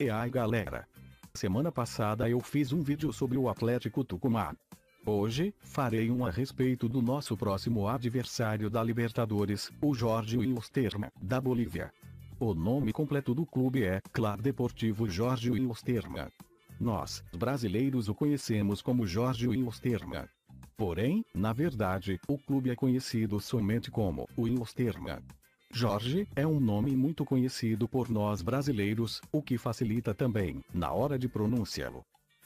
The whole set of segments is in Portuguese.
E aí galera, semana passada eu fiz um vídeo sobre o Atlético Tucumã. Hoje, farei um a respeito do nosso próximo adversário da Libertadores, o Jorge Wilstermann, da Bolívia. O nome completo do clube é Clube Deportivo Jorge Wilstermann. Nós, brasileiros, o conhecemos como Jorge Wilstermann. Porém, na verdade, o clube é conhecido somente como Wilstermann. Jorge é um nome muito conhecido por nós brasileiros, o que facilita também, na hora de pronunciá-lo.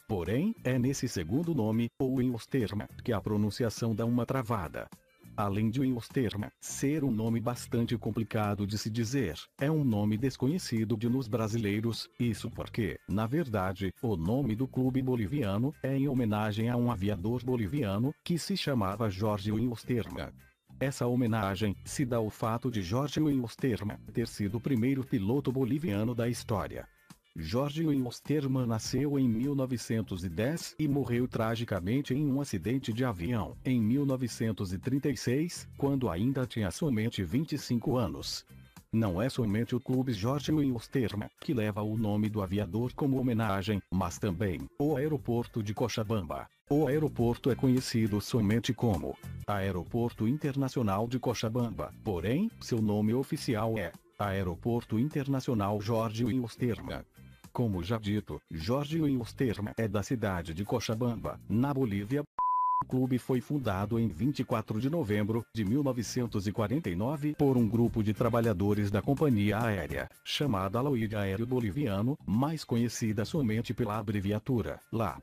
Porém, é nesse segundo nome, o Wilstermann, que a pronunciação dá uma travada. Além de Wilstermann ser um nome bastante complicado de se dizer, é um nome desconhecido de nós brasileiros, isso porque, na verdade, o nome do clube boliviano é em homenagem a um aviador boliviano, que se chamava Jorge Wilstermann. Essa homenagem se dá ao fato de Jorge Wilstermann ter sido o primeiro piloto boliviano da história. Jorge Wilstermann nasceu em 1910 e morreu tragicamente em um acidente de avião em 1936, quando ainda tinha somente 25 anos. Não é somente o clube Jorge Wilstermann que leva o nome do aviador como homenagem, mas também o aeroporto de Cochabamba. O aeroporto é conhecido somente como Aeroporto Internacional de Cochabamba, porém, seu nome oficial é Aeroporto Internacional Jorge Wilstermann. Como já dito, Jorge Wilstermann é da cidade de Cochabamba, na Bolívia. O clube foi fundado em 24 de novembro de 1949 por um grupo de trabalhadores da companhia aérea, chamada Laúde Aéreo Boliviano, mais conhecida somente pela abreviatura LAB.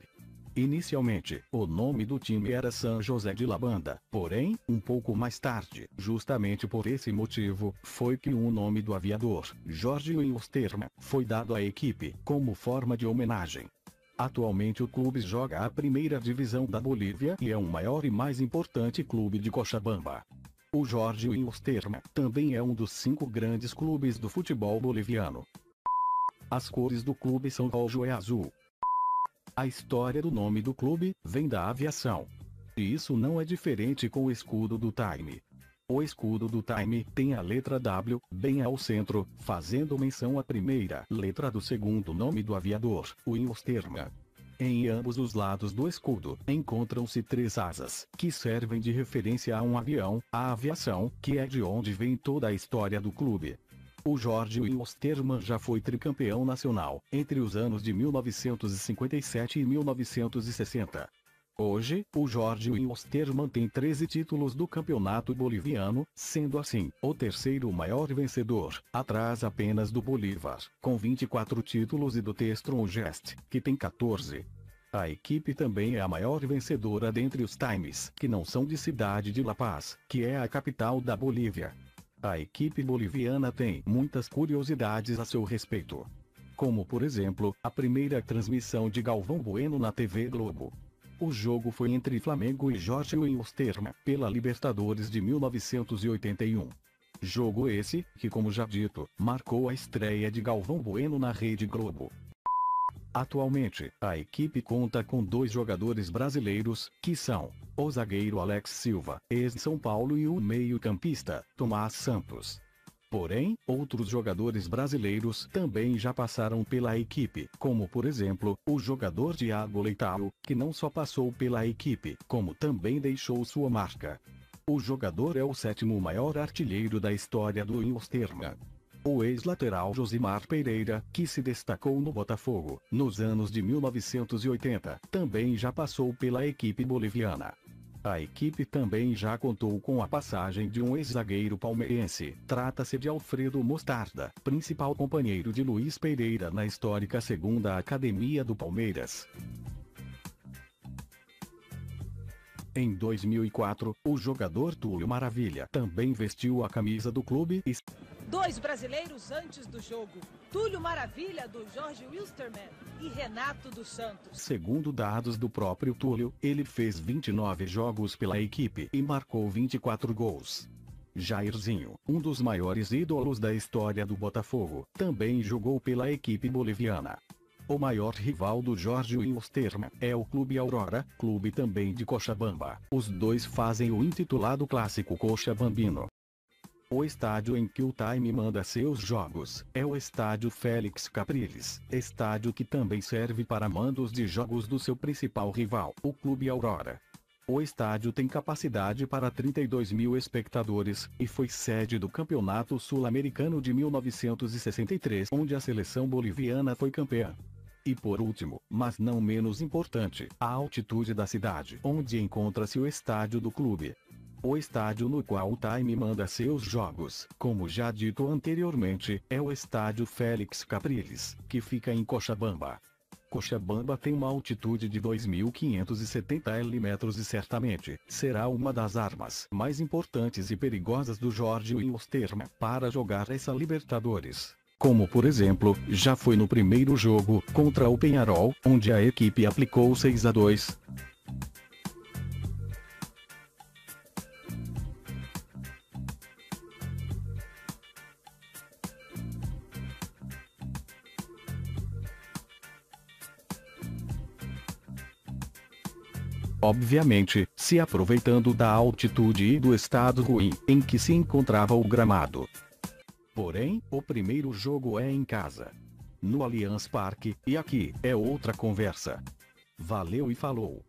Inicialmente, o nome do time era San José de la Banda, porém, um pouco mais tarde, justamente por esse motivo, foi que o nome do aviador, Jorge Wilstermann, foi dado à equipe, como forma de homenagem. Atualmente o clube joga a primeira divisão da Bolívia e é o maior e mais importante clube de Cochabamba. O Jorge Wilstermann também é um dos 5 grandes clubes do futebol boliviano. As cores do clube são roxo e azul. A história do nome do clube vem da aviação. E isso não é diferente com o escudo do Time. O escudo do Time tem a letra W, bem ao centro, fazendo menção à primeira letra do segundo nome do aviador, Wilstermann. Em ambos os lados do escudo, encontram-se 3 asas, que servem de referência a um avião, a aviação, que é de onde vem toda a história do clube. O Jorge Wilstermann já foi tricampeão nacional, entre os anos de 1957 e 1960. Hoje, o Jorge Wilstermann tem 13 títulos do campeonato boliviano, sendo assim, o terceiro maior vencedor, atrás apenas do Bolívar, com 24 títulos e do Testron Gest, que tem 14. A equipe também é a maior vencedora dentre os Times, que não são de cidade de La Paz, que é a capital da Bolívia. A equipe boliviana tem muitas curiosidades a seu respeito. Como por exemplo, a primeira transmissão de Galvão Bueno na TV Globo. O jogo foi entre Flamengo e Jorge Wilstermann, pela Libertadores de 1981. Jogo esse, que como já dito, marcou a estreia de Galvão Bueno na Rede Globo. Atualmente, a equipe conta com 2 jogadores brasileiros, que são o zagueiro Alex Silva, ex-São Paulo, e o meio-campista, Tomás Santos. Porém, outros jogadores brasileiros também já passaram pela equipe, como por exemplo, o jogador Thiago Leitão, que não só passou pela equipe, como também deixou sua marca. O jogador é o 7º maior artilheiro da história do Wilstermann. O ex-lateral Josimar Pereira, que se destacou no Botafogo, nos anos de 1980, também já passou pela equipe boliviana. A equipe também já contou com a passagem de um ex-zagueiro palmeirense. Trata-se de Alfredo Mostarda, principal companheiro de Luiz Pereira na histórica 2ª Academia do Palmeiras. Em 2004, o jogador Túlio Maravilha também vestiu a camisa do clube e 2 brasileiros antes do jogo, Túlio Maravilha do Jorge Wilstermann e Renato dos Santos. Segundo dados do próprio Túlio, ele fez 29 jogos pela equipe e marcou 24 gols. Jairzinho, um dos maiores ídolos da história do Botafogo, também jogou pela equipe boliviana. O maior rival do Jorge Wilstermann é o Clube Aurora, clube também de Cochabamba. Os dois fazem o intitulado Clássico Cochabambino. O estádio em que o Time manda seus jogos é o Estádio Félix Capriles, estádio que também serve para mandos de jogos do seu principal rival, o Clube Aurora. O estádio tem capacidade para 32 mil espectadores, e foi sede do Campeonato Sul-Americano de 1963, onde a seleção boliviana foi campeã. E por último, mas não menos importante, a altitude da cidade, onde encontra-se o estádio do clube. O estádio no qual o Time manda seus jogos, como já dito anteriormente, é o Estádio Félix Capriles, que fica em Cochabamba. Cochabamba tem uma altitude de 2.570 metros e certamente será uma das armas mais importantes e perigosas do Jorge Wilstermann para jogar essa Libertadores. Como por exemplo, já foi no primeiro jogo contra o Peñarol, onde a equipe aplicou 6-2. Obviamente, se aproveitando da altitude e do estado ruim em que se encontrava o gramado. Porém, o primeiro jogo é em casa, no Allianz Parque, e aqui é outra conversa. Valeu e falou!